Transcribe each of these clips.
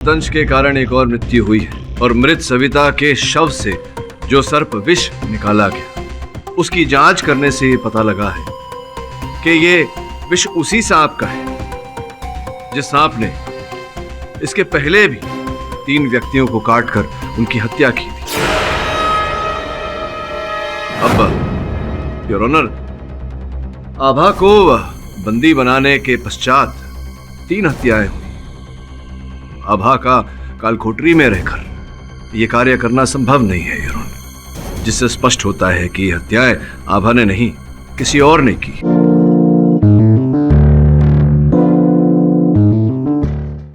दंश के कारण एक और मृत्यु हुई है और मृत सविता के शव से जो सर्प विष निकाला गया उसकी जांच करने से पता लगा है कि ये विष उसी सांप का है जिस सांप ने इसके पहले भी 3 व्यक्तियों को काटकर उनकी हत्या की थी। अब योर ऑनर, आभा को बंदी बनाने के पश्चात 3 हत्याएं हुई। आभा का कालकोठरी में रहकर यह कार्य करना संभव नहीं है योर ऑनर, जिससे स्पष्ट होता है कि ये हत्याएं आभा ने नहीं किसी और ने की।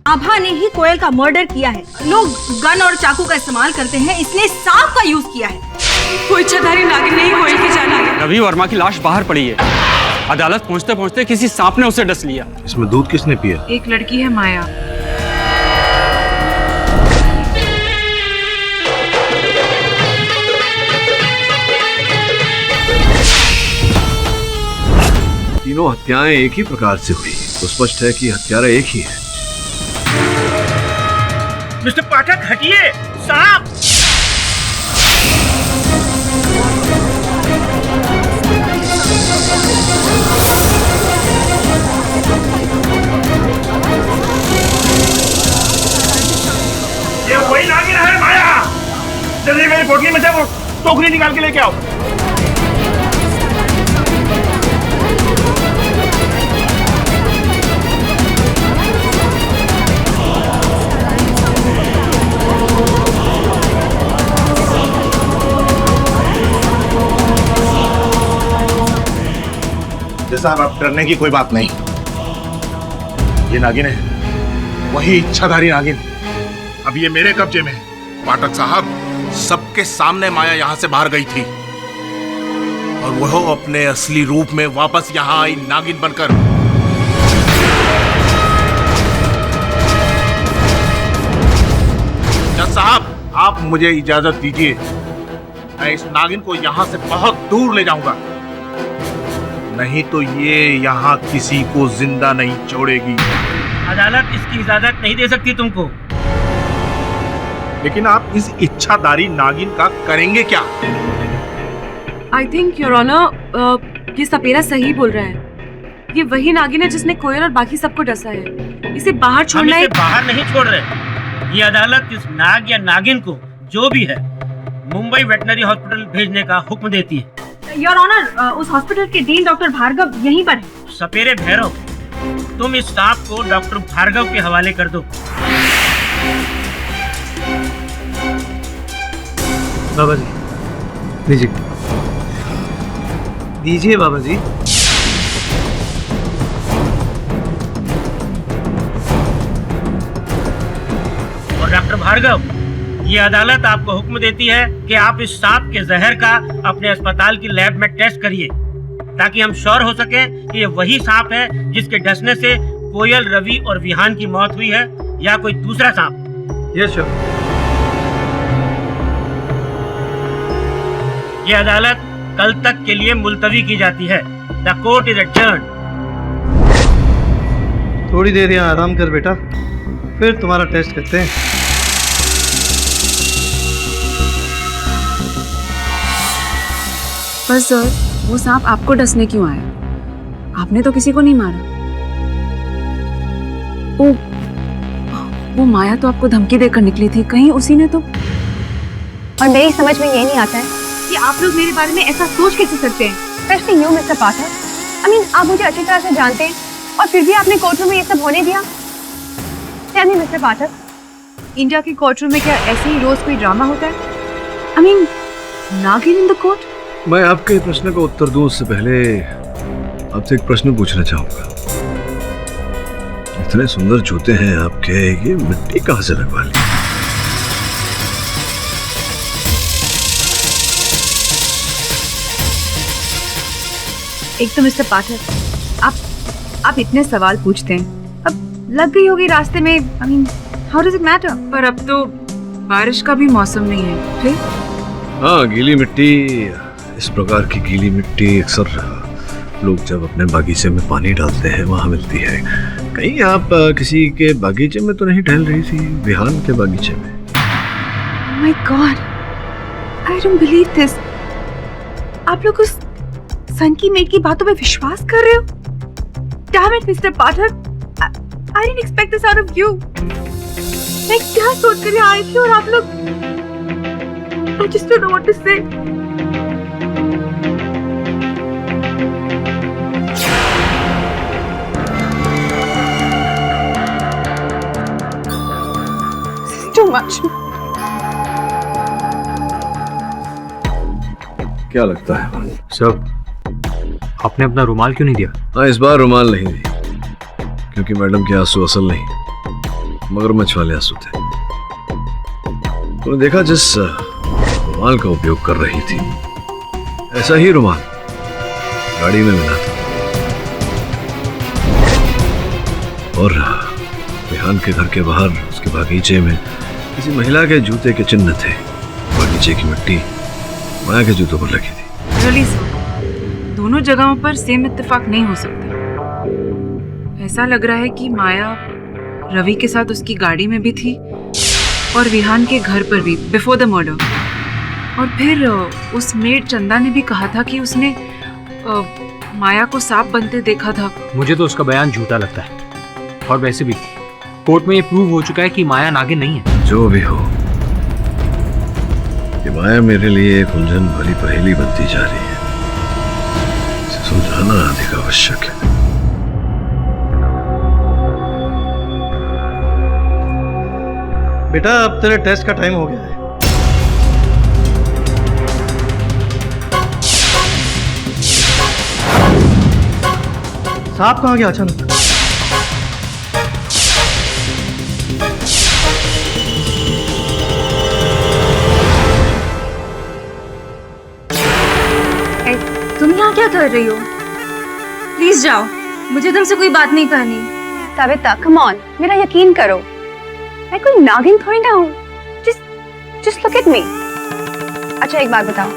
आभा ने ही कोयल का मर्डर किया है। लोग गन और चाकू का इस्तेमाल करते हैं, इसलिए सांप का यूज किया है। कोई इच्छाधारी नागिन नहीं कोयल की जाना है। रवि वर्मा की लाश बाहर पड़ी है। अदालत पहुंचते पहुंचते किसी सांप ने उसे डस लिया। इसमें दूध किसने पिया? एक लड़की है माया। तीनों हत्याएं एक ही प्रकार से हुई तो स्पष्ट है कि हत्यारा एक ही है। मिस्टर पाठक हटिए, सांप! ये वही नागिन है माया। जल्दी मेरी पोटली में से वो टोकरी निकाल के लेके आओ। साहब, अब डरने की कोई बात नहीं। ये नागिन है, वही इच्छाधारी नागिन। अब ये मेरे कब्जे में है। पाठक साहब, सबके सामने माया यहाँ से बाहर गई थी और वह अपने असली रूप में वापस यहाँ आई नागिन बनकर। जज साहब, आप मुझे इजाजत दीजिए, मैं इस नागिन को यहाँ से बहुत दूर ले जाऊंगा, नहीं तो ये यहाँ किसी को जिंदा नहीं छोड़ेगी। अदालत इसकी इजाजत नहीं दे सकती तुमको। लेकिन आप इस इच्छाधारी नागिन का करेंगे क्या? आई थिंक योर ऑनर, ये सपेरा सही बोल रहा है। ये वही नागिन है जिसने कोयल और बाकी सबको डसा है। इसे बाहर छोड़ना है। बाहर नहीं छोड़ रहे। ये अदालत इस नाग या नागिन को जो भी है मुंबई वेटनरी हॉस्पिटल भेजने का हुक्म देती है। योर ऑनर, उस हॉस्पिटल के डीन डॉक्टर भार्गव यहीं पर है। सपेरे भैरव, तुम इस सांप को डॉक्टर भार्गव के हवाले कर दो। बाबा जी दीजिए, दीजिए बाबा जी। और डॉक्टर भार्गव, ये अदालत आपको हुक्म देती है कि आप इस सांप के जहर का अपने अस्पताल की लैब में टेस्ट करिए, ताकि हम श्योर हो सके कि ये वही सांप है जिसके डसने से कोयल, रवि और विहान की मौत हुई है, या कोई दूसरा सांप। Yes sure. ये अदालत कल तक के लिए मुलतवी की जाती है। The court is adjourned. थोड़ी देर यहाँ आराम कर बेटा, फिर तुम्हारा टेस्ट करते हैं। पर सर, वो सांप आपको डसने क्यों आया? आपने तो किसी को नहीं मारा। वो माया तो आपको धमकी देकर निकली थी, कहीं उसी ने तो। और मेरी समझ में ये नहीं आता है कि आप लोग मेरे बारे में ऐसा सोच कैसे सकते हैं। स्पेशली यू मिस्टर पाठक। आप मुझे अच्छी तरह से जानते हैं और फिर भी आपने कोर्टरूम में ये सब होने दिया। टेल मी मिस्टर पाठक, इंडिया के कोर्टरूम में क्या ऐसे ही रोज कोई ड्रामा होता है? नागिन इन द कोर्ट? मैं आपके प्रश्न का उत्तर दूं उससे पहले आपसे एक प्रश्न पूछना चाहूंगा। इतने सुंदर जूते हैं आपके, ये मिट्टी कहां से लगवा ली? एक तो मिस्टर पाठक, आप इतने सवाल पूछते हैं, अब लग गई होगी रास्ते में। How does it matter? पर अब तो बारिश का भी मौसम नहीं है। फिर हाँ, गीली मिट्टी, इस प्रकार की गीली मिट्टी अक्सर लोग जब अपने बागीचे में पानी डालते हैं वहां मिलती है। कहीं आप किसी के बागीचे में तो नहीं टहल रही थी? विहान के बागीचे में? My God, I don't believe this. आप लोग उस सन की मेड की बातों पे विश्वास कर रहे हो? Damn it mister Pathak, I didn't expect this out of you. मैं क्या सोच कर यहाँ आई थी और आप लोग, I just don't know what to say. This is too much. क्या लगता है सर, आपने अपना रुमाल क्यों नहीं दिया? हाँ, इस बार रुमाल नहीं दी क्योंकि मैडम के आंसू असल नहीं, मगरमच्छ वाले आंसू थे। तूने देखा जिस रुमाल का उपयोग कर रही थी, ऐसा ही रुमाल गाड़ी में मिला था और विहान के घर के बाहर उसके बागीचे में किसी महिला के जूते के चिन्ह थे। बागीचे की मिट्टी माया के जूतों पर लगी थी। रियली सर, दोनों जगहों पर सेम इत्तेफाक नहीं हो सकता। ऐसा लग रहा है कि माया रवि के साथ उसकी गाड़ी में भी थी और विहान के घर पर भी बिफोर द मर्डर। और फिर उस मेड चंदा ने भी कहा था कि उसने माया को सांप बनते देखा था। मुझे तो उसका बयान झूठा लगता है। और वैसे भी कोर्ट में ये प्रूव हो चुका है कि माया नागिन नहीं है। जो भी हो, ये माया मेरे लिए एक उलझन भरी पहेली बनती जा रही है। इसे सुलझाना अधिक आवश्यक है। बेटा, अब तेरे टेस्ट का टाइम हो गया है। सांप कहाँ गया अचानक? तुम यहाँ क्या कर रही हो? प्लीज जाओ, मुझे तुमसे कोई बात नहीं करनी। सविता, कम ऑन, मेरा यकीन करो, मैं कोई नागिन थोड़ी ना हूँ। Just look at me. अच्छा एक बात बताओ,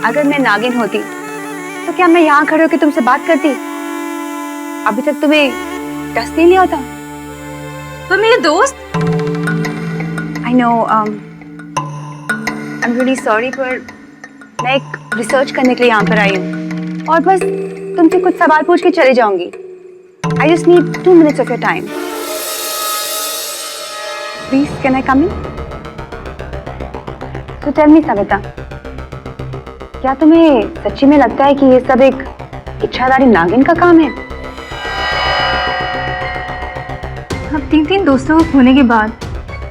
अगर मैं नागिन होती तो क्या मैं यहाँ खड़े होकर तुमसे बात करती? अभी तक तुम्हें डस नहीं लिया होता? पर मेरे दोस्त। I know, I am really sorry, पर मैं एक रिसर्च करने के लिए यहाँ पर आई हूँ और बस तुमसे कुछ सवाल पूछ के चले जाऊंगी। I just need 2 minutes of your time. Please, can I come in? तो टेल मी सविता, क्या तुम्हें सच्ची में लगता है कि ये सब एक इच्छाधारी नागिन का काम है? अब 3 दोस्तों को खोने के बाद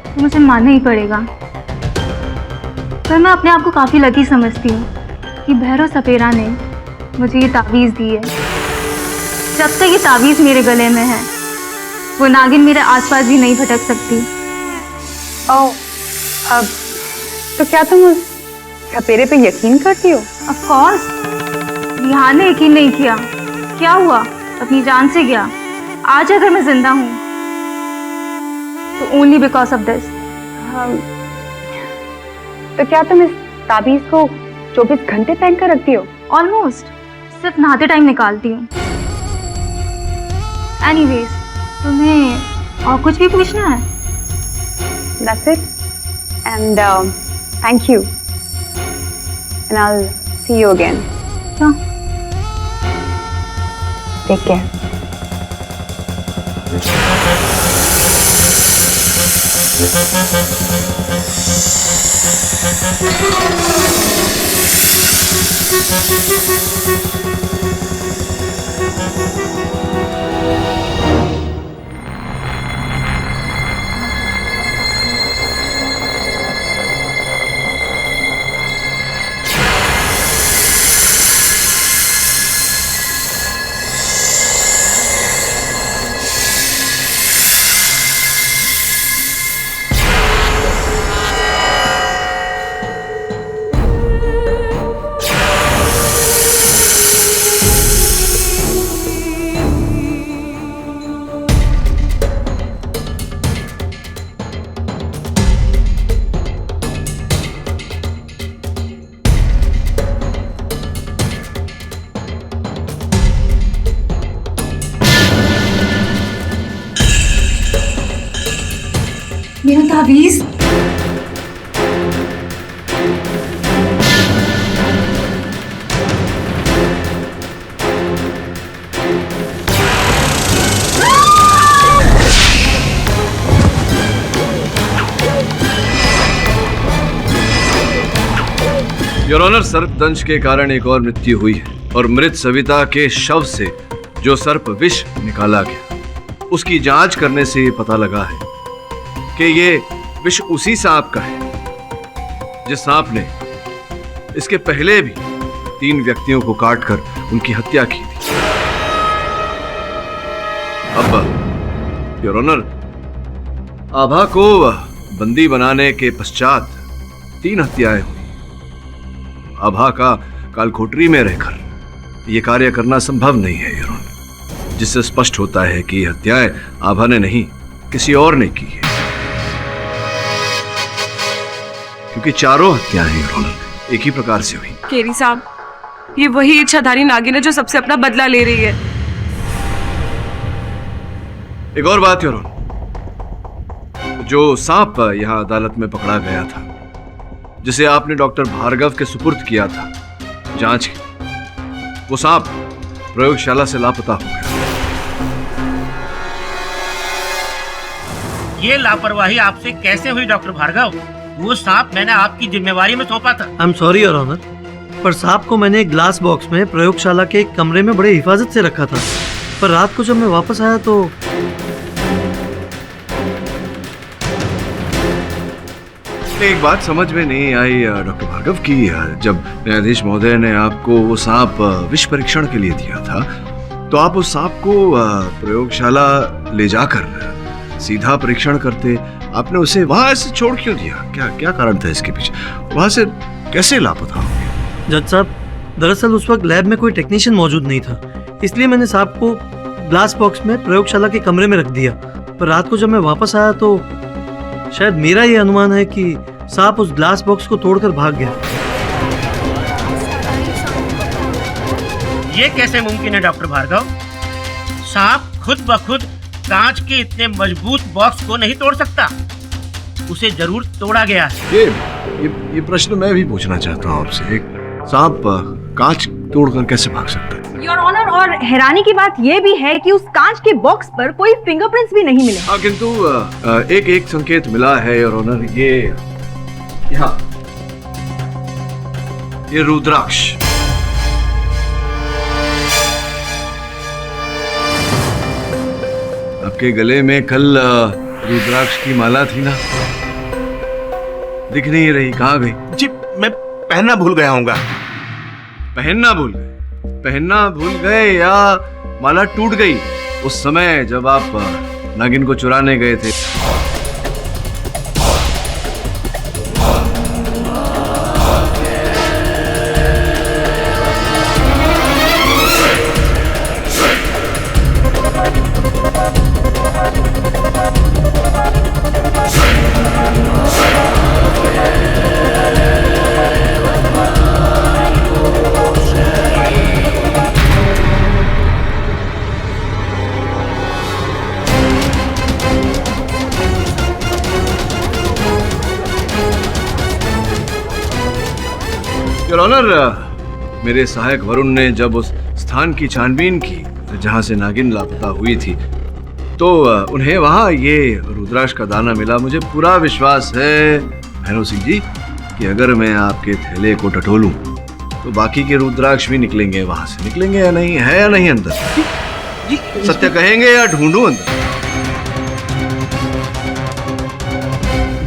तो मुझे मानना ही पड़ेगा। पर मैं अपने आप को काफ़ी लकी समझती हूँ कि भैरव सपेरा ने मुझे ये तावीज़ दी है। जब तक ये तावीज़ मेरे गले में है, वो नागिन मेरे आसपास भी नहीं भटक सकती। ओह, अब तो क्या तुम उस सपेरे पे यकीन करती हो? Of course. विहान ने यकीन नहीं किया। क्या हुआ? अपनी जान से गया। आज अगर मैं जिंदा हूँ तो ओनली बिकॉज ऑफ दिस। तो क्या तुम इस ताबीज को 24 घंटे पहन कर रखती हो? ऑलमोस्ट, सिर्फ नहाते टाइम निकालती हूँ। एनीवेज, तुम्हें और कुछ भी पूछना है? That's it. And thank you. And I'll see you again. Sure. Take care. दस्तावेज? योर ऑनर, सर्पदंश के कारण एक और मृत्यु हुई है और मृत सविता के शव से जो सर्प विष निकाला गया, उसकी जांच करने से पता लगा है कि ये विष उसी सांप का है जिस सांप ने इसके पहले भी 3 व्यक्तियों को काटकर उनकी हत्या की थी। अब योर ऑनर, आभा को बंदी बनाने के पश्चात 3 हत्याएं हुई। आभा का कालकोठरी में रहकर यह कार्य करना संभव नहीं है योर ऑनर, जिससे स्पष्ट होता है कि हत्याएं आभा ने नहीं किसी और ने की है, क्योंकि चारों हत्याएं योर ऑनर एक ही प्रकार से हुई। केरी साहब, ये वही इच्छाधारी नागिन है जो सबसे अपना बदला ले रही है। एक और बात योर ऑनर, जो सांप यहां अदालत में पकड़ा गया था, जिसे आपने डॉक्टर भार्गव के सुपुर्द किया था जांच की, वो सांप प्रयोगशाला से लापता हो गया। ये लापरवाही आपसे कैसे हुई डॉक्टर भार्गव? वो सांप मैंने आपकी जिम्मेवारी में सौंपा था। I am sorry your honour, पर सांप को मैंने एक ग्लास बॉक्स में प्रयोगशाला के एक कमरे में बड़े हिफाजत से रखा था, पर रात को जब मैं वापस आया तो एक बात समझ में नहीं आई डॉक्टर भार्गव की, जब न्यायाधीश महोदय ने आपको वो सांप विष परीक्षण के लिए दिया था, तो आप उस सांप को प्रयोगशाला ले जाकर सीधा परीक्षण करते। आपने उसे वहां ऐसे छोड़ क्यों दिया? क्या क्या कारण था इसके पीछे? वहां से कैसे लापता हो गया? जज साहब, दरअसल उस वक्त लैब में कोई टेक्नीशियन मौजूद नहीं था, इसलिए मैंने सांप को ग्लास बॉक्स में प्रयोगशाला के कमरे में रख दिया। पर रात को जब मैं वापस आया तो शायद मेरा ये अनुमान है कि सांप उस ग्लास बॉक्स को तोड़कर भाग गया। ये कैसे मुमकिन है डॉक्टर भार्गव? सांप खुद ब खुद कांच के इतने मजबूत बॉक्स को नहीं तोड़ सकता, उसे जरूर तोड़ा गया है। ये प्रश्न मैं भी पूछना चाहता हूँ आपसे। एक सांप कांच तोड़कर कैसे भाग सकता है? योर ऑनर, और हैरानी की बात यह भी है कि उस कांच के बॉक्स पर कोई फिंगरप्रिंट्स भी नहीं मिले। हाँ, किंतु एक संकेत मिला है योर ऑनर, यहाँ ये रुद्राक्ष। आपके गले में कल रुद्राक्ष की माला थी ना, दिख नहीं रही, कहाँ गई? जी, मैं पहनना भूल गया हूँगा। पहनना भूल गए? पहनना भूल गए या माला टूट गई उस समय जब आप नागिन को चुराने गए थे? योर ऑनर, मेरे सहायक वरुण ने जब उस स्थान की छानबीन की जहां से नागिन लापता हुई थी, तो उन्हें वहां ये रुद्राक्ष का दाना मिला। मुझे पूरा विश्वास है भैरव सिंह जी कि अगर मैं आपके थैले को टटोलूं तो बाकी के रुद्राक्ष भी निकलेंगे, वहां से निकलेंगे या नहीं, है या नहीं अंदर? जी, सत्य कहेंगे या ढूंढूं अंदर?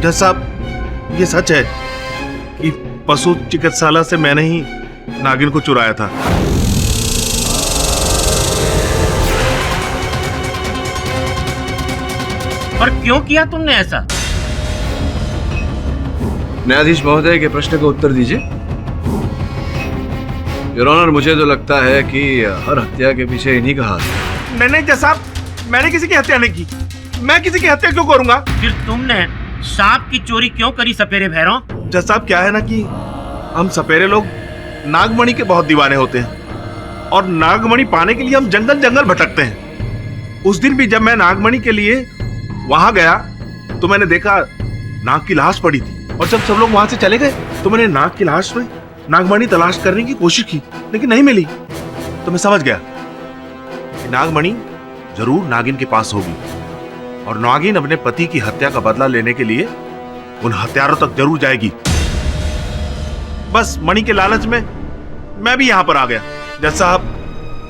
जज साहब, ये सच है कि पशु चिकित्सालय से मैंने ही नागिन को चुराया था। पर क्यों किया तुमने ऐसा? न्यायाधीश महोदय के प्रश्न का उत्तर दीजिए। योर ऑनर, मुझे तो लगता है कि हर हत्या के पीछे इन्हीं का हाथ है। नहीं जज साहब, मैंने किसी की हत्या नहीं की। मैं किसी की हत्या क्यों करूंगा? फिर तुमने सांप की चोरी क्यों करी सपेरे भैरव? जज साहब, क्या है ना कि हम सपेरे लोग नागमणि के बहुत दीवाने होते हैं और नागमणि पाने के लिए हम जंगल जंगल भटकते हैं। उस दिन भी जब मैं नागमणि के लिए वहां गया तो मैंने देखा नाग की लाश पड़ी थी, और जब सब लोग वहां से चले गए तो मैंने नाग की लाश में नागमणि तलाश करने की कोशिश की, लेकिन नहीं मिली। तो मैं समझ गया कि नागमणि जरूर नागिन के पास होगी, और नागिन अपने पति की हत्या का बदला लेने के लिए उन हत्यारों तक जरूर जाएगी। बस मणि के लालच में मैं भी यहां पर आ गया। जज साहब,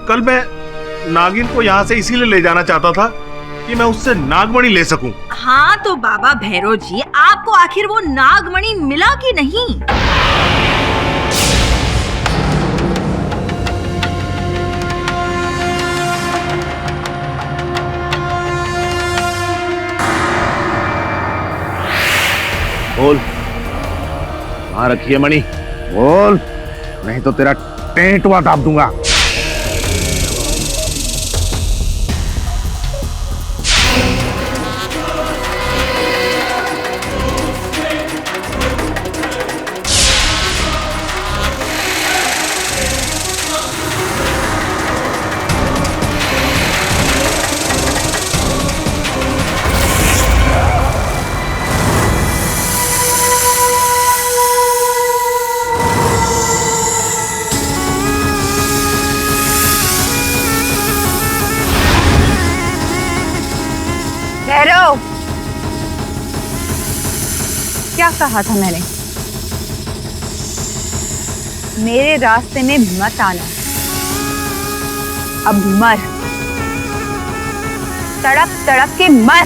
कल मैं नागिन को यहां से इसीलिए ले जाना चाहता था कि मैं उससे नागमणि ले सकूं। हाँ तो बाबा भैरव जी, आपको आखिर वो नागमणि मिला कि नहीं? बोल, वहां रखिए मणि, बोल, नहीं तो तेरा टेंटवा दाब दूंगा। भैरव, क्या कहा था मैंने? मेरे रास्ते में मत आना। अब मर, तड़प तड़प के मर।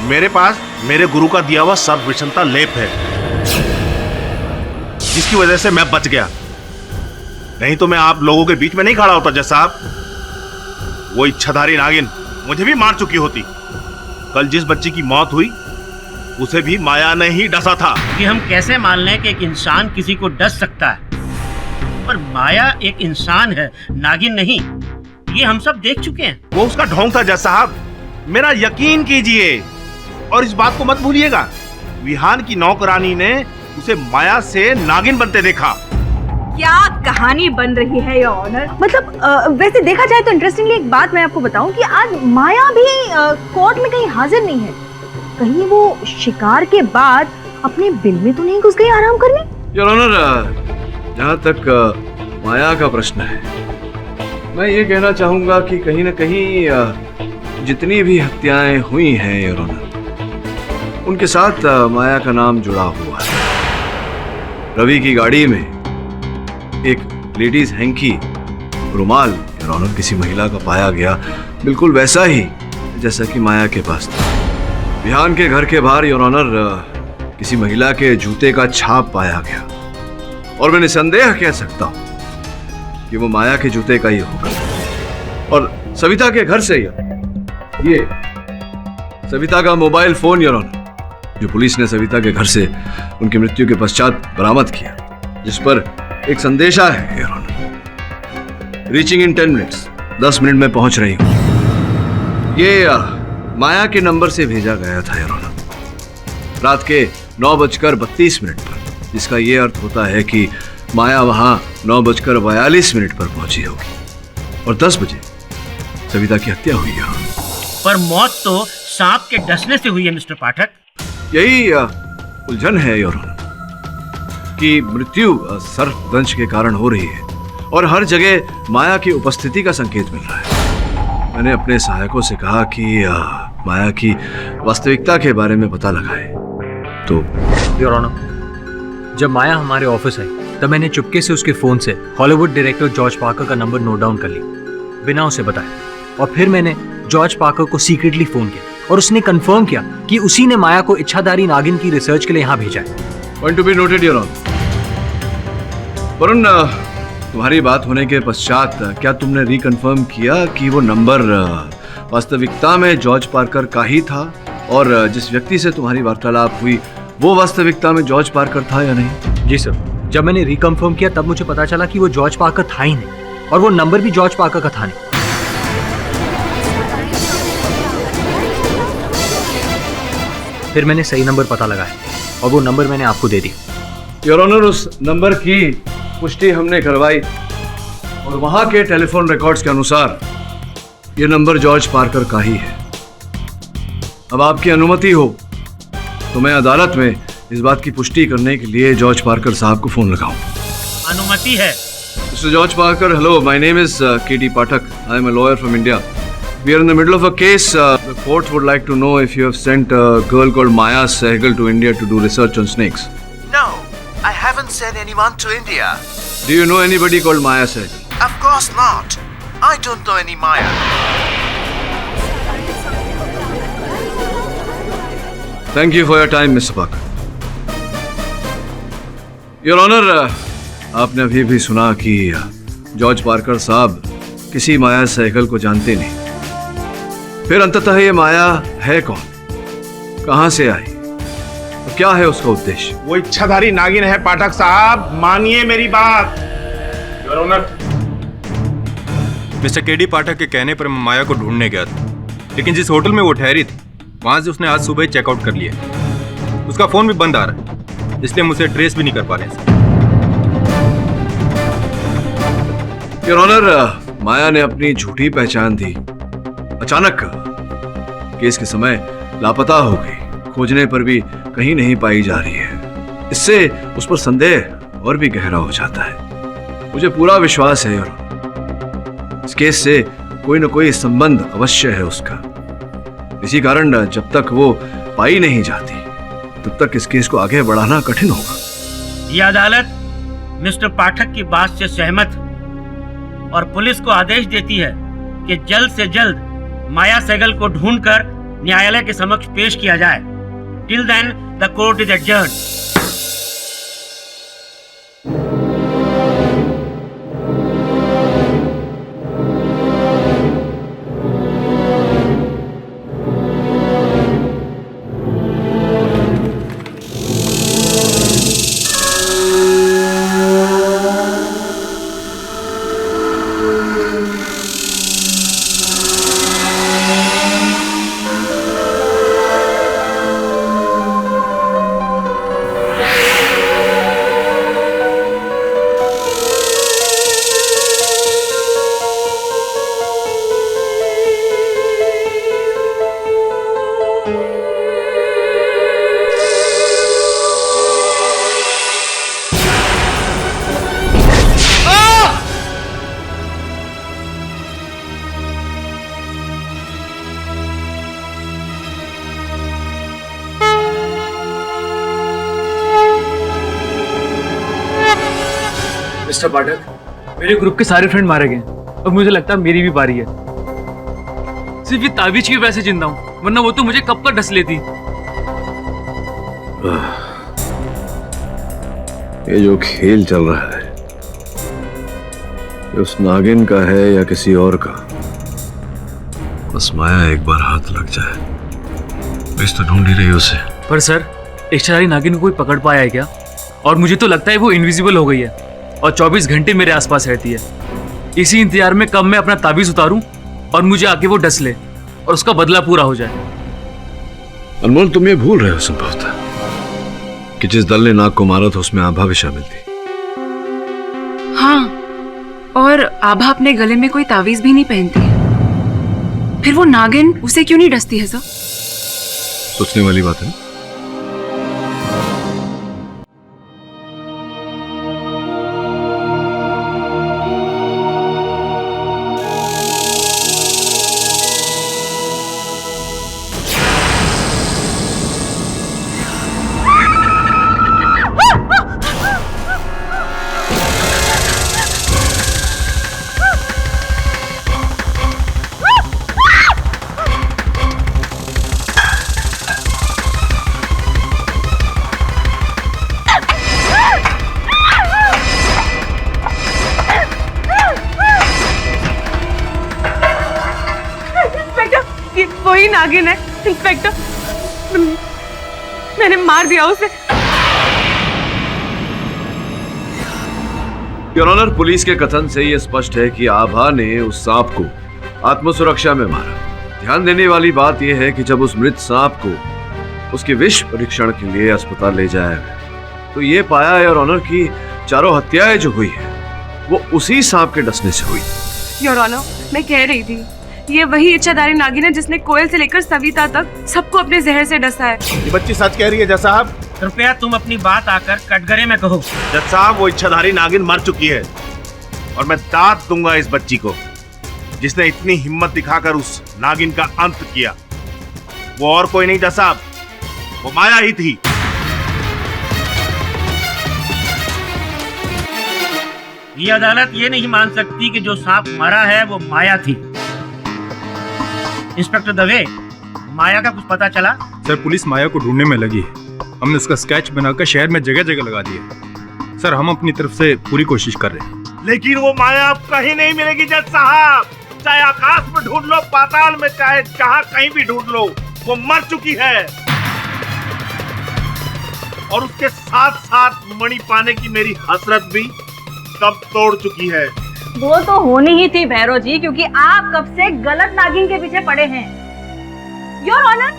मेरे पास मेरे गुरु का दिया हुआ सर्व विषमता लेप है, जिसकी वजह से मैं बच गया। नहीं तो मैं आप लोगों के बीच में नहीं खड़ा होता जज साहब। वो इच्छाधारी नागिन मुझे भी मार चुकी होती। कल जिस बच्ची की मौत हुई उसे भी माया ने ही डसा था। कि हम कैसे मान लें कि एक इंसान किसी को डस सकता है, पर माया एक इंसान है, नागिन नहीं। ये हम सब देख चुके हैं। वो उसका ढोंग था जज साहब, मेरा यकीन कीजिए। और इस बात को मत भूलिएगा, विहान की नौकरानी ने उसे माया से नागिन बनते देखा। क्या कहानी बन रही है योर ऑनर? मतलब वैसे देखा जाए तो इंटरेस्टिंगली एक बात मैं आपको बताऊं कि आज माया भी कोर्ट में कहीं हाजिर नहीं है। कहीं वो शिकार के बाद अपने बिल में तो नहीं घुस गई आराम करने? योर ऑनर, जहाँ तक माया का प्रश्न है, मैं ये कहना चाहूंगा कि कहीं न कहीं जितनी भी हत्याएं हुई हैं योर ऑनर, उनके साथ माया का नाम जुड़ा हुआ है। रवि की गाड़ी में एक लेडीज हैंकी रुमाल योर ऑनर किसी महिला का पाया गया, बिल्कुल वैसा ही जैसा कि माया के पास था। विहान के घर के बाहर योर ऑनर किसी महिला के जूते का छाप पाया गया, और मैं निसंदेह कह सकता हूं कि वो माया के जूते का ही होगा। और सविता के घर से ये सविता का मोबाइल फोन योर ऑनर, जो पुलिस ने सविता के घर से उनकी मृत्यु के पश्चात बरामद किया, जिस पर एक संदेशा है your honour, reaching in 10 minutes, 10 minute में पहुंच रही हूं। ये माया के नंबर से भेजा गया था योर ऑनर, रात के 9:32 पर, जिसका ये अर्थ होता है कि माया वहां 9:42 पर पहुंची होगी, और 10 बजे सविता की हत्या हुई है। पर मौत तो सांप के डसने से हुई है मिस्टर पाठक। यही उलझन है योर ऑनर कि मृत्यु सर्पदंश के कारण हो रही है, और हर जगह माया की उपस्थिति का संकेत मिल रहा है। मैंने अपने सहायकों से कहा कि माया की वास्तविकता के बारे में पता लगाए, तो योर ऑनर, जब माया हमारे ऑफिस आई तब मैंने चुपके से उसके फोन से हॉलीवुड डायरेक्टर जॉर्ज पार्कर का नंबर नोट डाउन कर लिया बिना उसे बताए, और फिर मैंने जॉर्ज पार्कर को सीक्रेटली फोन किया, और उसने कंफर्म किया कि उसी ने माया को इच्छाधारी नागिन की रिसर्च के लिए यहाँ भेजा है। Point to be noted your honour. Varun, तुम्हारी बात होने के पश्चात क्या तुमने रिकन्फर्म किया कि वो नंबर वास्तविकता में जॉर्ज पार्कर का ही था, और जिस व्यक्ति से तुम्हारी वार्तालाप हुई वो वास्तविकता में जॉर्ज पार्कर था या नहीं? जी सर, जब मैंने रिकन्फर्म किया तब मुझे पता चला कि वो जॉर्ज पार्कर था ही नहीं, और वो नंबर भी जॉर्ज पार्कर का था नहीं। फिर मैंने सही नंबर पता लगाया, और वो नंबर मैंने आपको दे दिया। योर ऑनर, उस नंबर की पुष्टि हमने करवाई, और वहां के टेलीफोन रिकॉर्ड्स के अनुसार ये नंबर जॉर्ज पार्कर का ही है। अब आपकी अनुमति हो तो मैं अदालत में इस बात की पुष्टि करने के लिए जॉर्ज पार्कर साहब को फोन लगाऊं। अनुमति है। Mr. George Parker, hello. My name is K.T. Pathak. I am a lawyer from India. We are in the middle of a case. The court would like to know if you have sent a girl called Maya Sehgal to India to do research on snakes. No, I haven't sent anyone to India. Do you know anybody called Maya Sehgal? Of course not. I don't know any Maya. Thank you for your time, Mr. Parker. Your Honor, आपने अभी भी सुना कि George Parker साहब किसी माया सहगल को जानते नहीं। फिर अंततः ये माया है कौन, कहां से आई, तो क्या है उसका उद्देश्य? वो इच्छाधारी नागिन है पाठक साहब, मानिए मेरी बात। योर ऑनर, मिस्टर केडी पाठक के कहने पर मैं माया को ढूंढने गया था, लेकिन जिस होटल में वो ठहरी थी वहां से उसने आज सुबह चेकआउट कर लिया। उसका फोन भी बंद आ रहा है, इसलिए हम उसे ट्रेस भी नहीं कर पा रहे हैं। योर ऑनर, माया ने अपनी झूठी पहचान दी, अचानक केस के समय लापता हो गई, खोजने पर भी कहीं नहीं पाई जा रही है। इससे उस पर संदेह और भी गहरा हो जाता है। मुझे पूरा विश्वास है योर ऑनर, इस केस से कोई न कोई संबंध अवश्य है उसका। इसी कारण जब तक वो पाई नहीं जाती तब तक इस केस को आगे बढ़ाना कठिन होगा। यह अदालत मिस्टर पाठक की बात से सहमत है और पुलिस को आदेश देती है कि जल्द से जल्द माया सहगल को ढूंढकर न्यायालय के समक्ष पेश किया जाए। Till then the court is adjourned. Mister Pathak, मेरे ग्रुप के सारे फ्रेंड मारे गए और मुझे लगता है मेरी भी बारी है। सिर्फ ये ताबीज की वजह से जिंदा हूं, वरना वो तो मुझे कब का डस लेती। ये जो खेल चल रहा है ये उस नागिन का है या किसी और का, बस माया एक बार हाथ लग जाए। पुलिस तो ढूंढ ही रही उसे। पर सर, इच्छाधारी नागिन को कोई पकड़ पाया है क्या? और मुझे तो लगता है वो इनविजिबल हो गई है और 24 घंटे मेरे आसपास रहती है। इसी इंतजार में कब मैं अपना ताबीज उतारूं और मुझे आके वो डस ले और उसका बदला पूरा हो जाए। अनमोल, तुम ये भूल रहे हो संभवतः कि जिस दल ने नाग को मारा था उसमें आभा भी शामिल थी। हाँ, और आभा अपने गले में कोई तावीज भी नहीं पहनती है। फिर वो नागिन उसे क्यों नहीं डसती है सर? सोचने वाली बात है। वही नागिन है इंस्पेक्टर, मैंने मार दिया उसे। योर ऑनर, पुलिस के कथन से यह स्पष्ट है कि आभा ने उस सांप को आत्मसुरक्षा में मारा। ध्यान देने वाली बात यह है कि जब उस मृत सांप को उसके विष परीक्षण के लिए अस्पताल ले जाया गया तो ये पाया योर ऑनर कि चारों हत्याएं जो हुई है वो उसी सांप के डसने से हुई। योर ऑनर, मैं कह रही थी ये वही इच्छाधारी नागिन है जिसने कोयल से लेकर सविता तक सबको अपने जहर से डसा है। ये बच्ची सच कह रही है जज साहब। कृपया तुम अपनी बात आकर कटघरे में कहो। जज साहब, वो इच्छाधारी नागिन मर चुकी है और मैं दाद दूंगा इस बच्ची को जिसने इतनी हिम्मत दिखाकर उस नागिन का अंत किया। वो और कोई नहीं जज साहब, वो माया ही थी। ये अदालत ये नहीं मान सकती कि जो सांप मरा है वो माया थी। इंस्पेक्टर दवे, माया का कुछ पता चला? सर, पुलिस माया को ढूंढने में लगी है। हमने उसका स्केच बनाकर शहर में जगह जगह लगा दिया। सर, हम अपनी तरफ से पूरी कोशिश कर रहे हैं। लेकिन वो माया अब कहीं नहीं मिलेगी जज साहब। चाहे आकाश में ढूंढ लो, पाताल में, चाहे जहां कहीं भी ढूंढ लो, वो मर चुकी है। और उसके साथ साथ मणि पाने की मेरी हसरत भी कब तोड़ चुकी है। वो तो होनी ही थी भैरव जी, क्योंकि आप कब से गलत नागिन के पीछे पड़े हैं। योर ऑनर,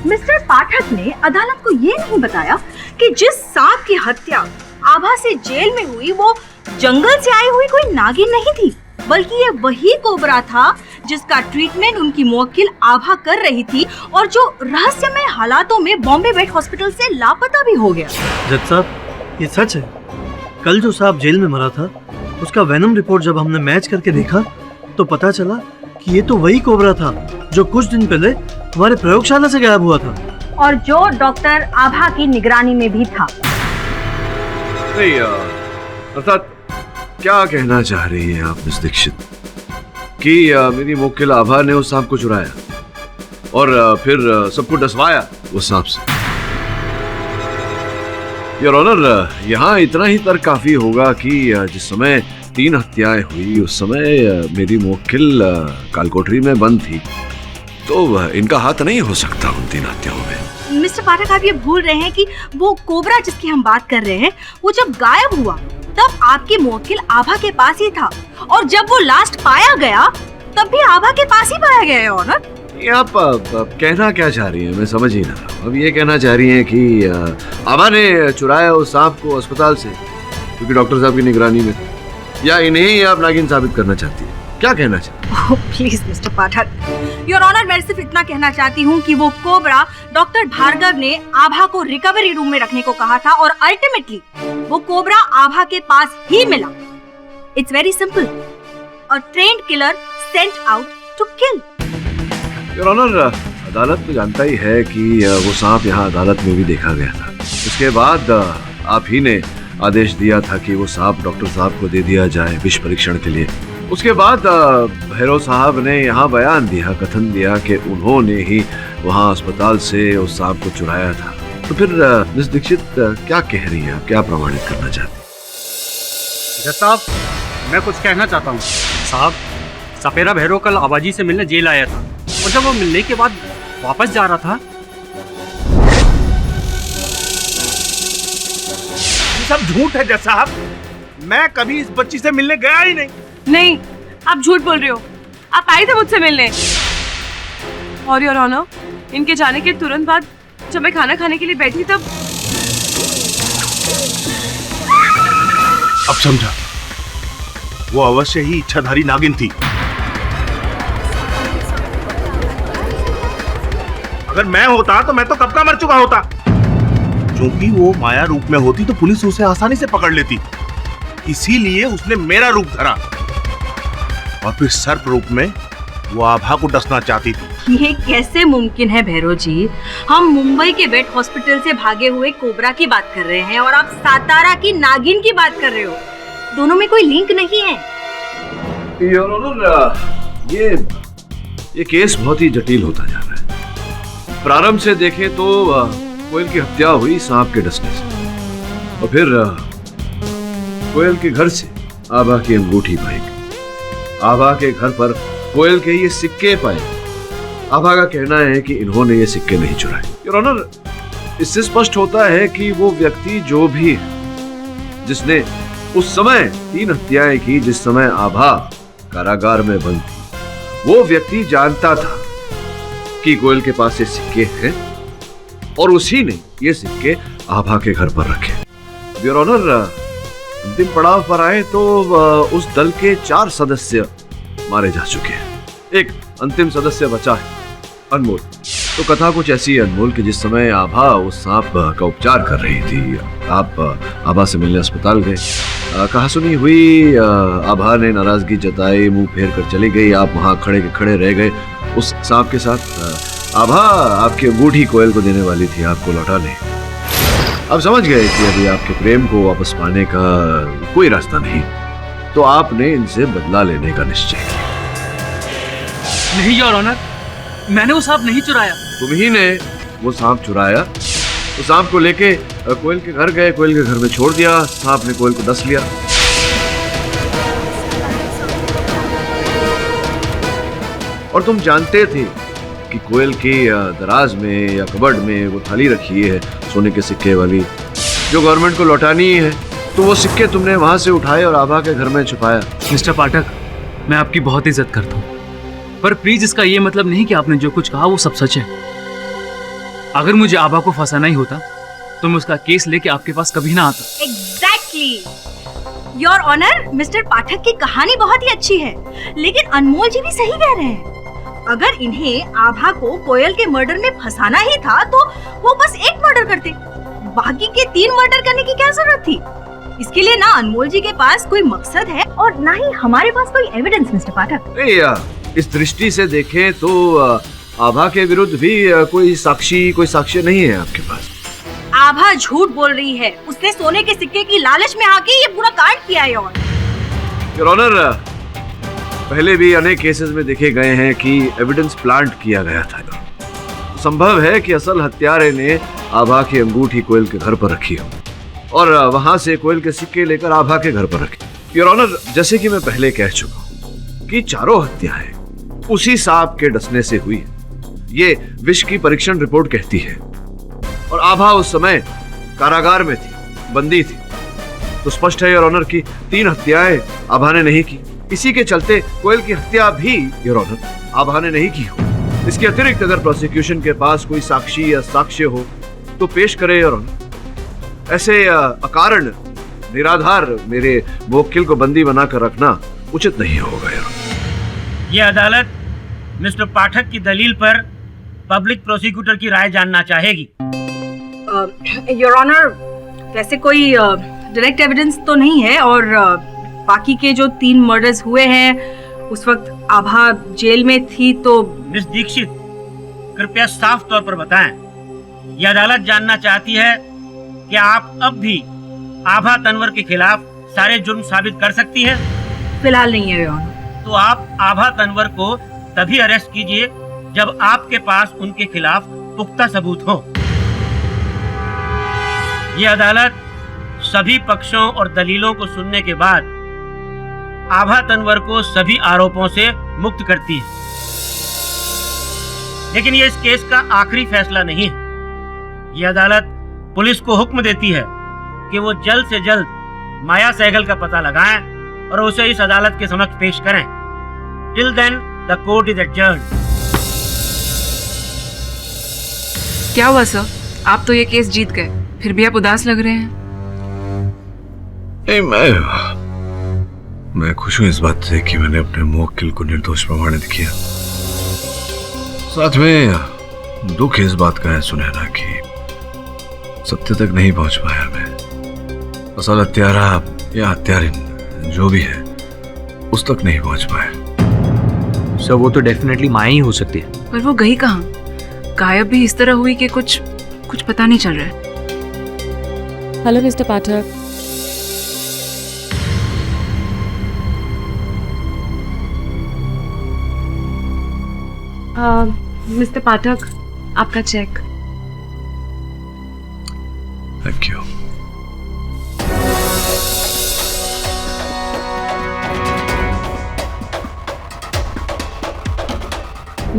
मिस्टर पाठक ने अदालत को ये नहीं बताया कि जिस सांप की हत्या आभा से जेल में हुई वो जंगल से आई हुई कोई नागिन नहीं थी, बल्कि ये वही कोबरा था जिसका ट्रीटमेंट उनकी मुवक्किल आभा कर रही थी और जो रहस्यमय हालातों में बॉम्बे वेट हॉस्पिटल से लापता भी हो गया। जज साहब, ये सच है। कल जो सांप जेल में मरा था उसका वेनम रिपोर्ट जब हमने मैच करके देखा तो पता चला कि ये तो वही कोबरा था जो कुछ दिन पहले हमारे प्रयोगशाला से गायब हुआ था और जो डॉक्टर आभा की निगरानी में भी था। नहीं, अर्थात क्या कहना चाह रही हैं आप मिस दीक्षित कि मेरी मुवक्किल आभा ने उस सांप को चुराया और फिर सबको डसवाया उस सांप से? योर ऑनर, यहाँ इतना ही तर्क काफी होगा कि जिस समय 3 हत्याएं हुई उस समय मेरी मुवक्किल कालकोठरी में बंद थी, तो इनका हाथ नहीं हो सकता उन 3 हत्याओं में। मिस्टर पाठक, आप ये भूल रहे हैं कि वो कोबरा जिसकी हम बात कर रहे हैं वो जब गायब हुआ तब आपकी मुवक्किल आभा के पास ही था और जब वो लास्ट पाया गया तब भी आभा के पास ही पाया गया है। ऑनर, ये आप कहना क्या चाह रही हैं? मैं समझ ही ना रहा हूं। अब ये कहना चाह रही हैं कि आभा ने चुराया उस सांप को अस्पताल से क्योंकि डॉक्टर साहब की निगरानी में था, या इन्हें ही आप नागिन साबित करना चाहती हैं? क्या कहना चाहती हैं? Please mister Pathak, your honour, मैं सिर्फ इतना कहना चाहती हूँ कि वो कोबरा डॉक्टर भार्गव ने आभा को रिकवरी रूम में रखने को कहा था और अल्टीमेटली वो कोबरा आभा के पास ही मिला। It's very simple. A trained killer sent out to kill. Your honour, अदालत तो जानता ही है कि वो सांप यहाँ अदालत में भी देखा गया था। इसके बाद आप ही ने आदेश दिया था कि वो सांप डॉक्टर साहब को दे दिया जाए विष परीक्षण के लिए। उसके बाद भैरव साहब ने यहाँ बयान दिया, कथन दिया कि उन्होंने ही वहाँ अस्पताल से उस सांप को चुराया था। तो फिर मिस दीक्षित क्या कह रही हैं आप? क्या प्रमाणित करना चाहती हैं? जज साहब, मैं कुछ कहना चाहता हूँ। साहब, सपेरा भैरव कल आबाजी से मिलने जेल आया था और जब वो मिलने के बाद वापस जा रहा था, ये सब झूठ है जज साहब। मैं कभी इस बच्ची से मिलने गया ही नहीं। नहीं, आप झूठ बोल रहे हो। आप आए थे मुझसे मिलने। और योर ऑनर, इनके जाने के तुरंत बाद जब मैं खाना खाने के लिए बैठी तब अब समझा, वो अवश्य ही इच्छाधारी नागिन थी। अगर मैं होता तो मैं तो कब का मर चुका होता। क्योंकि वो माया रूप में होती तो पुलिस उसे आसानी से पकड़ लेती, इसीलिए उसने मेरा रूप धरा और फिर सर्प रूप में वो आभा को डसना चाहती थी। ये कैसे मुमकिन है भैरव जी? हम मुंबई के वेट हॉस्पिटल से भागे हुए कोबरा की बात कर रहे हैं और आप सातारा की नागिन की बात कर रहे हो। दोनों में कोई लिंक नहीं है। योर ऑनर, ये केस बहुत ही जटिल होता जा रहा है। प्रारंभ से देखें तो कोयल की हत्या हुई सांप के डसने से और फिर कोयल के घर से आभा की अंगूठी पाई गई। आभा के घर पर कोयल के ये सिक्के पाए। आभा का कहना है कि इन्होंने ये सिक्के नहीं चुराए। योर ऑनर, इससे स्पष्ट होता है कि वो व्यक्ति जो भी है जिसने उस समय 3 हत्याएं की, जिस समय आभा कारागार में बंद थी, वो व्यक्ति जानता था कि कोयल के पास ये सिक्के हैं और उसी ने ये सिक्के आभा के घर पर रखे। योर ऑनर, अंतिम पड़ाव पर आए तो उस दल के 4 सदस्य मारे जा चुके हैं। एक अंतिम सदस्य बचा है, अनमोल। तो कथा कुछ ऐसी है अनमोल कि जिस समय आभा उस सांप का उपचार कर रही थी, आप आभा से मिलने अस्पताल गए। कहा सुनी हुई आभा ने नाराजगी जताई, मुंह फेर कर चली गई। आप वहां खड़े के खड़े रह गए उस सांप के साथ। आभा आपकी अंगूठी कोयल को देने वाली थी आपको लौटाने। आप समझ गए कि अभी आपके प्रेम को वापस पाने का कोई रास्ता नहीं, तो आपने इनसे बदला लेने का निश्चय किया। नहीं योर ऑनर, मैंने वो सांप नहीं चुराया। तुम ही ने वो सांप चुराया। तो सांप को लेके कोयल के घर गए, कोयल के घर में छोड़ दिया, सांप ने कोयल को डस लिया। और तुम जानते थे कि कोयल की दराज में या कबर्ड में वो थाली रखी है सोने के सिक्के वाली, जो गवर्नमेंट को लौटानी है। तो वो सिक्के तुमने वहां से उठाए और आभा के घर में छुपाया। मिस्टर पाठक, मैं आपकी बहुत इज्जत करता हूँ, पर प्लीज इसका ये मतलब नहीं कि आपने जो कुछ कहा वो सब सच है। अगर मुझे आभा को फंसाना ही होता तो मैं उसका केस लेके आपके पास कभी ना आता। एग्जैक्टली योर ऑनर, मिस्टर पाठक की कहानी बहुत ही अच्छी है, लेकिन अनमोल जी भी सही कह रहे हैं। अगर इन्हें आभा को कोयल के मर्डर में फंसाना ही था तो वो बस एक मर्डर करते, बाकी के 3 मर्डर करने की क्या जरूरत थी? इसके लिए ना अनमोल जी के पास कोई मकसद है और ना ही हमारे पास कोई एविडेंस, मिस्टर पाठक। इस दृष्टि से देखें तो आभा के विरुद्ध भी कोई साक्ष्य नहीं है आपके पास। आभा झूठ बोल रही है। उसने सोने के सिक्के की लालच में आके ये पूरा कांड किया है। योर ऑनर, पहले भी अनेक केसेस में देखे गए हैं कि एविडेंस प्लांट किया गया था। संभव है कि असल हत्यारे ने आभा की अंगूठी कोयल के घर पर रखी हो और वहां से कोयल के सिक्के लेकर आभा के घर पर रखे। योर ऑनर, जैसे कि मैं पहले कह चुका हूं कि चारों हत्याएं उसी सांप के डसने से हुई है। ये विष की परीक्षण रिपोर्ट कहती है। और आभा उस समय कारागार में थी, बंदी थी। तो स्पष्ट है योर ऑनर की 3 हत्याएं आभा ने नहीं की। इसी के चलते कोयल की हत्या भी योर ऑनर आभा ने नहीं की हो। इसके अतिरिक्त अगर प्रोसिक्यूशन के पास कोई साक्षी या साक्ष्य हो तो पेश करे योर ऑनर। ऐसे अकारण निराधार मेरे मुवक्किल को बंदी बनाकर रखना उचित नहीं होगा योर ऑनर। ये अदालत मिस्टर पाठक की दलील पर पब्लिक प्रोसिक्यूटर की राय जानना चाहेगी। योर ऑनर, वैसे कोई डायरेक्ट एविडेंस तो नहीं है और बाकी के जो 3 मर्डर्स हुए हैं उस वक्त आभा जेल में थी। तो मिस दीक्षित, कृपया साफ तौर पर बताएं, ये अदालत जानना चाहती है कि आप अब भी आभा तनवर के खिलाफ सारे जुर्म साबित कर सकती हैं? फिलहाल नहीं है योर ऑनर। तो आप आभा तनवर को तभी अरेस्ट कीजिए जब आपके पास उनके खिलाफ पुख्ता सबूत हो। ये अदालत सभी पक्षों और दलीलों को सुनने के बाद आभा तनवर को सभी आरोपों से मुक्त करती है। लेकिन ये इस केस का आखिरी फैसला नहीं है। ये अदालत पुलिस को हुक्म देती है कि वो जल्द से जल्द माया सहगल का पता लगाएं और उसे इस अदालत के समक्ष पेश करें। Till then the court is adjourned. क्या हुआ सर? आप तो ये केस जीत गए, फिर भी आप उदास लग रहे हैं। नहीं, मैं खुश हूं इस बात से कि मैंने अपने मुवक्किल को निर्दोष प्रमाणित किया। साथ में दुख इस बात का है सुनहरा कि सत्य तक नहीं पहुंच पाया मैं। असल हत्यारा या हत्यारिन जो भी है उस तक नहीं पहुंच पाया। सर वो तो डेफिनेटली माया ही हो सकती है। पर वो गई कहाँ? गायब भी इस तरह हुई कि कुछ पता नहीं चल रहा है। हेलो मिस्टर पाठक। मिस्टर पाठक, आपका चेक। Thank you.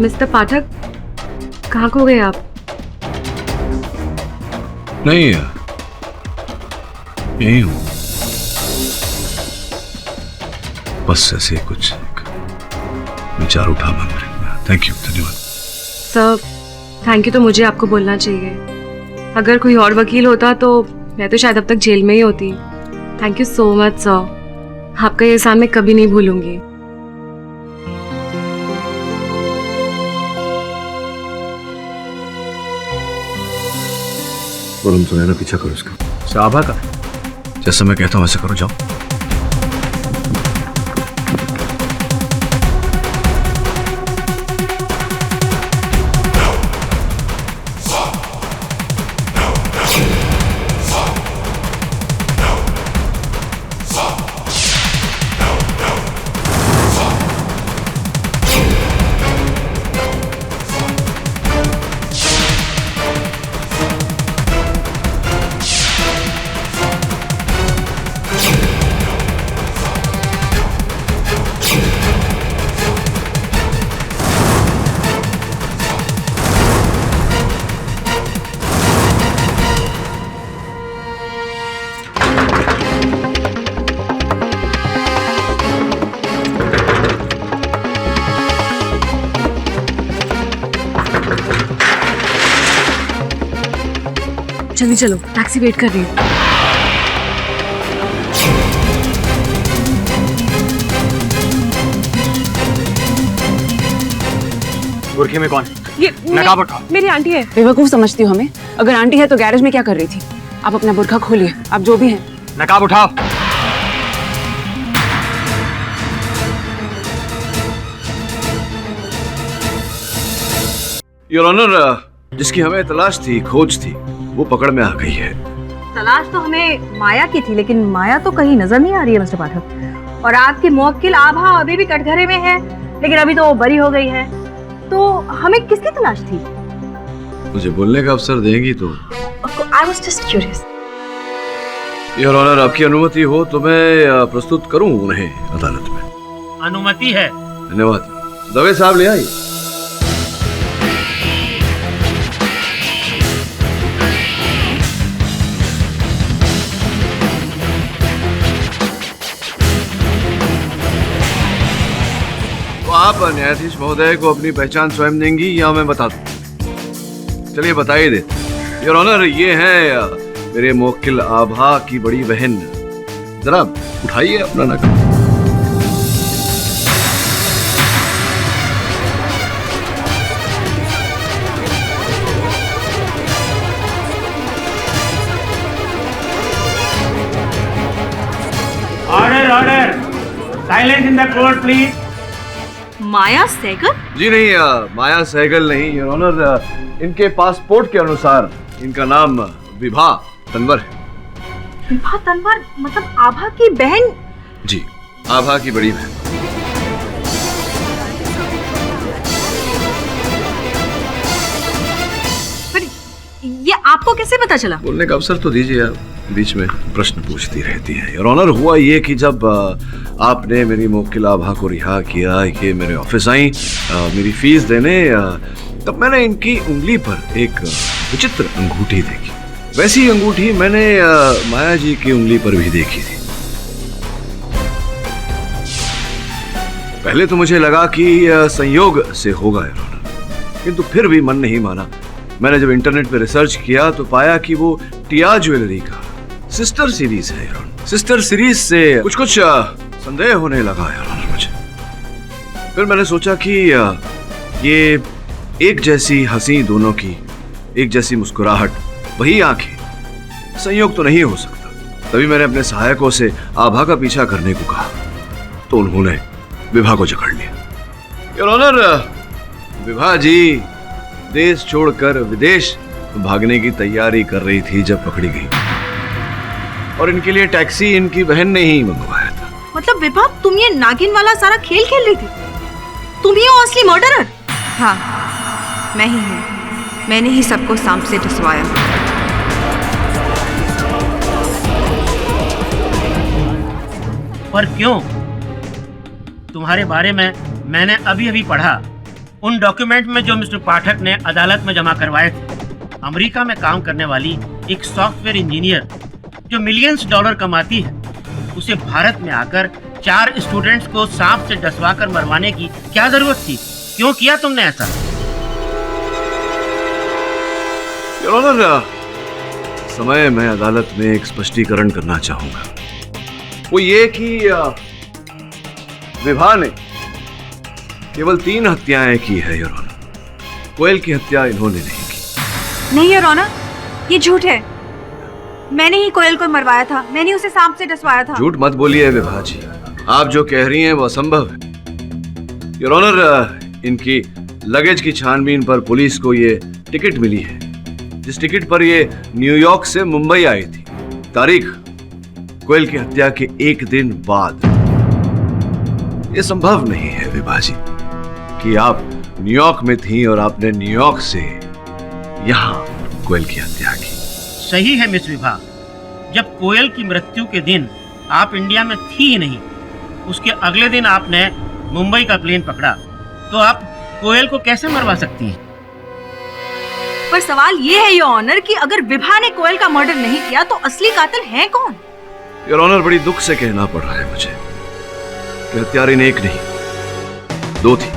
मिस्टर पाठक, कहाँ खो गए आप? नहीं, यही हूँ। बस ऐसे कुछ विचार उठा मन में। थैंक यू, धन्यवाद। सर, थैंक यू तो मुझे आपको बोलना चाहिए। अगर कोई और वकील होता तो मैं तो शायद अब तक जेल में ही होती। Thank you so much sir, आपका ये एहसान मैं कभी नहीं भूलूंगी। और हम सुनैना पीछा करो उसका। साहबा का जैसा मैं कहता हूँ वैसे करो, जाओ। जल्दी चलो, टैक्सी वेट कर रही है। बुरखे में कौन? ये नकाब उठाओ। मेरी आंटी है। बेवकूफ समझती हो हमें? अगर आंटी है तो गैरेज में क्या कर रही थी? आप अपना बुरखा खोलिए, आप जो भी हैं। नकाब उठाओ। योर ऑनर, जिसकी हमें तलाश थी, खोज थी, वो पकड़ में आ गई है। तलाश तो हमें माया की थी, लेकिन माया तो कहीं नजर नहीं आ रही है मिस्टर पाठक। और आपकी मुवक्किल आभा अभी भी कटघरे में है, लेकिन अभी तो वो बरी हो गई है। तो हमें किसकी तलाश थी? मुझे बोलने का अवसर देंगी तो? I was just curious. Your honour, आपकी अनुमति हो तो मैं प्रस्तुत करूं उन्हें अदालत में। अनुमति है। धन्यवाद। दवे साहब ले आई। तो आप न्यायाधीश महोदय को अपनी पहचान स्वयं देंगी या मैं बता दूं? चलिए बता ही दे। योर ऑनर, ये है मेरे मुवक्किल आभा की बड़ी बहन। जरा उठाइए अपना नकाब। Order order, silence in the court please. Maya Sehgal? जी नहीं, माया सहगल नहीं योर ऑनर। इनके पासपोर्ट के अनुसार इनका नाम विभा तनवर है। विभा तनवर मतलब आभा की बहन? जी, आभा की बड़ी बहन। पर ये आपको कैसे पता चला? बोलने का अवसर तो दीजिए आप, बीच में प्रश्न पूछती रहती हैं। योर ऑनर, हुआ ये कि जब आपने मेरी मुवक्किल आभा को रिहा किया, ये मेरे ऑफिस आई मेरी फीस देने, तब मैंने इनकी उंगली पर एक विचित्र अंगूठी देखी। वैसी अंगूठी मैंने माया जी की उंगली पर भी देखी थी। पहले तो मुझे लगा कि संयोग से होगा योर ऑनर, किंतु फिर भी मन नहीं माना। मैंने जब इंटरनेट पे रिसर्च किया तो पाया कि वो टिया ज्वेलरी का सिस्टर सीरीज है योर ऑनर। सिस्टर सीरीज से कुछ संदेह होने लगा योर ऑनर मुझे। फिर मैंने सोचा कि ये एक जैसी हंसी दोनों की, एक जैसी मुस्कुराहट, वही आंखें, संयोग तो नहीं हो सकता। तभी मैंने अपने सहायकों से आभा का पीछा करने को कहा, तो उन्होंने विभा को जकड़ लिया। योर ऑनर, विभा जी देश छोड़कर विदेश भागने की तैयारी कर रही थी जब पकड़ी गई, और इनके लिए टैक्सी इनकी बहन ने ही मंगवाया था। मतलब विभा, तुम ये नागिन वाला सारा खेल खेल रही थी? तुम ही हो असली मर्डरर? हाँ, मैं ही हूँ। मैंने ही सबको सांप से डसवाया। पर क्यों? तुम्हारे बारे में मैंने अभी अभी पढ़ा, उन डॉक्यूमेंट में जो मिस्टर पाठक ने अदालत में जमा करवाए थे। अमेरिका में काम करने वाली एक सॉफ्टवेयर इंजीनियर जो मिलियंस डॉलर कमाती है, उसे भारत में आकर 4 स्टूडेंट्स को सांप से डसवा कर मरवाने की क्या जरूरत थी? क्यों किया तुमने ऐसा? योर ऑनर, समय मैं अदालत में एक स्पष्टीकरण करना चाहूंगा। वो ये कि विभा ने केवल 3 हत्याएं की है योर ऑनर। कोयल की हत्या इन्होंने नहीं की। नहीं योर ऑनर, ये झूठ है। मैंने ही कोयल को मरवाया था, मैंने उसे सांप से डसवाया था। झूठ मत बोलिए विभा जी, आप जो कह रही हैं वो असंभव है। योर ऑनर, इनकी लगेज की छानबीन पर पुलिस को ये टिकट मिली है, जिस टिकट पर ये न्यूयॉर्क से मुंबई आई थी। तारीख कोयल की हत्या के 1 दिन बाद। ये संभव नहीं है विभा जी कि आप न्यूयॉर्क में थी और आपने न्यूयॉर्क से यहां कोयल की हत्या की। सही है मिस विभा, जब कोयल की मृत्यु के दिन आप इंडिया में थी ही नहीं, उसके अगले दिन आपने मुंबई का प्लेन पकड़ा, तो आप कोयल को कैसे मरवा सकती हैं? पर सवाल ये है योर ऑनर कि अगर विभा ने कोयल का मर्डर नहीं किया तो असली कातिल है कौन? योर ऑनर, बड़ी दुख से कहना पड़ रहा है मुझे कि हत्यारिन 1 नहीं 2 थी।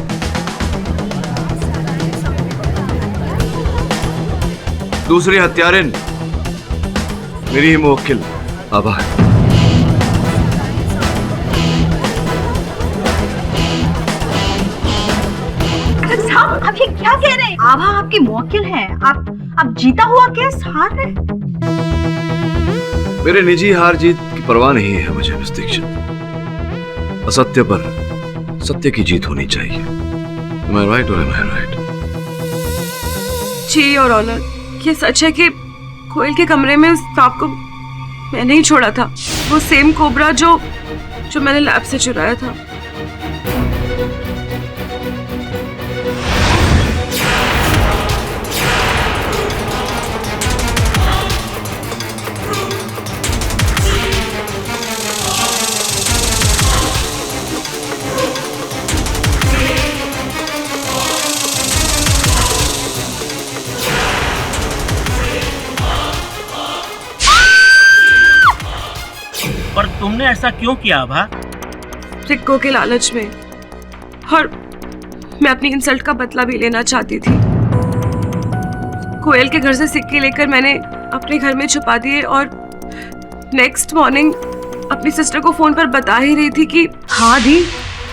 दूसरी हत्यारिन मेरी ही मुवक्किल आभा है। साहब, आप ये क्या कह रहे हैं? आभा आपकी मुवक्किल है। आप जीता हुआ केस हार रहे? मेरे निजी हार जीत की परवाह नहीं है मुझे मिस दीक्षित। असत्य पर सत्य की जीत होनी चाहिए। Am I right or am I right? जी योर ऑनर, ये सच है कि कोयल के कमरे में उस सांप को मैंने ही छोड़ा था। वो सेम कोबरा जो मैंने लैब से चुराया था। पर तुमने ऐसा क्यों किया आभा? सिक्कों के लालच में, और मैं अपनी इंसल्ट का बदला भी लेना चाहती थी। कोयल के घर से सिक्के लेकर मैंने अपने घर में छुपा दिए और नेक्स्ट मॉर्निंग अपनी सिस्टर को फोन पर बता ही रही थी कि हाँ दी,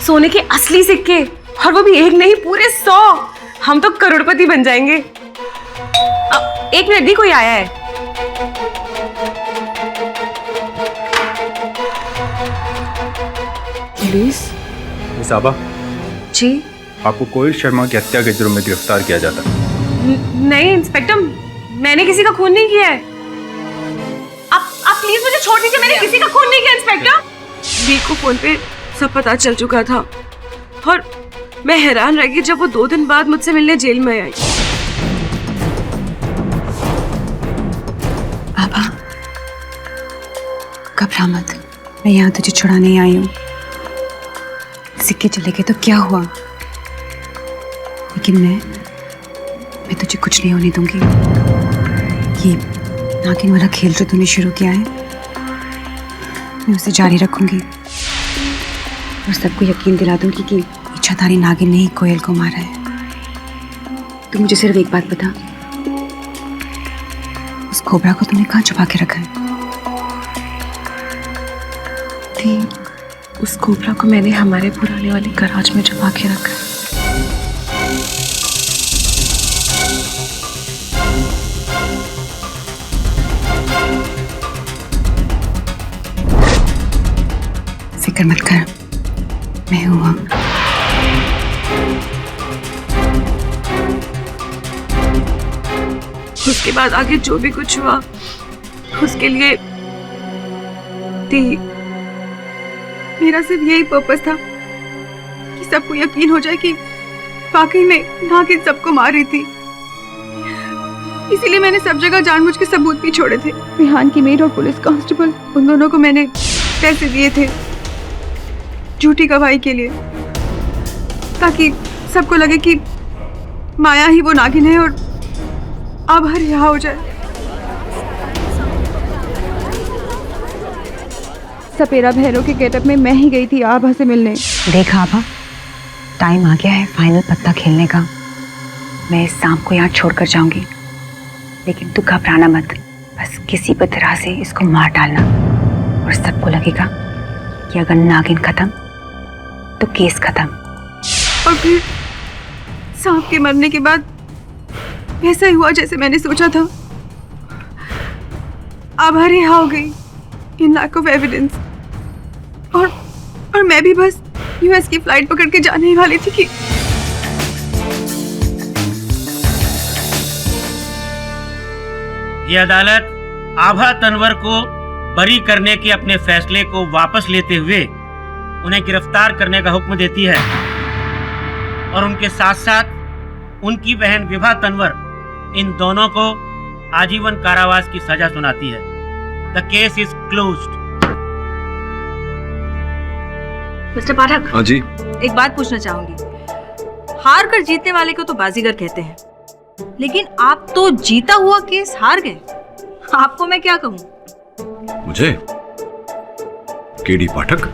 सोने के असली सिक्के, और वो भी 1 नहीं पूरे 100। हम तो करोड़पति बन जाएंगे। 1 मिनट दी, कोई आया है। पुलिस? मिस आभा जी? आपको कोयल शर्मा की हत्या के जुर्म में गिरफ्तार किया जाता है। नहीं इंस्पेक्टर, मैंने किसी का खून नहीं किया है। आप प्लीज मुझे छोड़ दीजिए, मैंने किसी का खून नहीं किया इंस्पेक्टर। वी को फोन पे सब पता चल चुका था और मैं हैरान रह गई जब वो 2 दिन बाद मुझसे मिलने जेल में आई। आभा, घबरा मत, मैं यहाँ तुझे छुड़ाने आई हूँ। सिक्के चले गए तो क्या हुआ, लेकिन मैं तुझे कुछ नहीं होने दूंगी। ये नागिन वाला खेल जो तूने शुरू किया है, मैं उसे जारी रखूंगी और सबको यकीन दिला दूंगी कि इच्छाधारी नागिन ने ही कोयल को मारा है। तू मुझे सिर्फ एक बात बता, उस कोबरा को तूने कहाँ छुपा के रखा है? उस कोबरा को मैंने हमारे पुराने वाले गराज में छुपा के रखा है। फिक्र मत कर, मैं हूँ। उसके बाद आगे जो भी कुछ हुआ उसके लिए मेरा सिर्फ यही पर्पस था कि सबको यकीन हो जाए कि वाकई में नागिन सबको मार रही थी। इसीलिए मैंने सब जगह जानबूझ के सबूत भी छोड़े थे। विहान की मेड और पुलिस कांस्टेबल, उन दोनों को मैंने पैसे दिए थे झूठी गवाही के लिए, ताकि सबको लगे कि माया ही वो नागिन है और अब हर रिहा हो जाए। सपेरा भैरव के गेटअप में मैं ही गई थी आभा से मिलने। देखा आभा, टाइम आ गया है फाइनल पत्ता खेलने का। मैं इस सांप को यहाँ छोड़कर जाऊंगी, लेकिन तू घबराना मत। बस किसी भी तरह से इसको मार डालना और सबको लगेगा कि अगर नागिन खत्म तो केस खत्म। और फिर सांप के मरने के बाद वैसा ही हुआ जैसे मैंने सोचा था। आभा रिहा हो गई इन लैक ऑफ एविडेंस, और मैं भी बस यूएस की फ्लाइट पकड़ के जाने ही वाली थी कि ये अदालत आभा तनवर को बरी करने के अपने फैसले को वापस लेते हुए उन्हें गिरफ्तार करने का हुक्म देती है और उनके साथ साथ उनकी बहन विभा तनवर, इन दोनों को आजीवन कारावास की सजा सुनाती है। The case is closed. Mister Pathak. हाँ जी। एक बात पूछना चाहूंगी। हार कर जीतने वाले को तो बाजीगर कहते हैं, लेकिन आप तो जीता हुआ केस हार गए। आपको मैं क्या कहूँ? मुझे केडी पाठक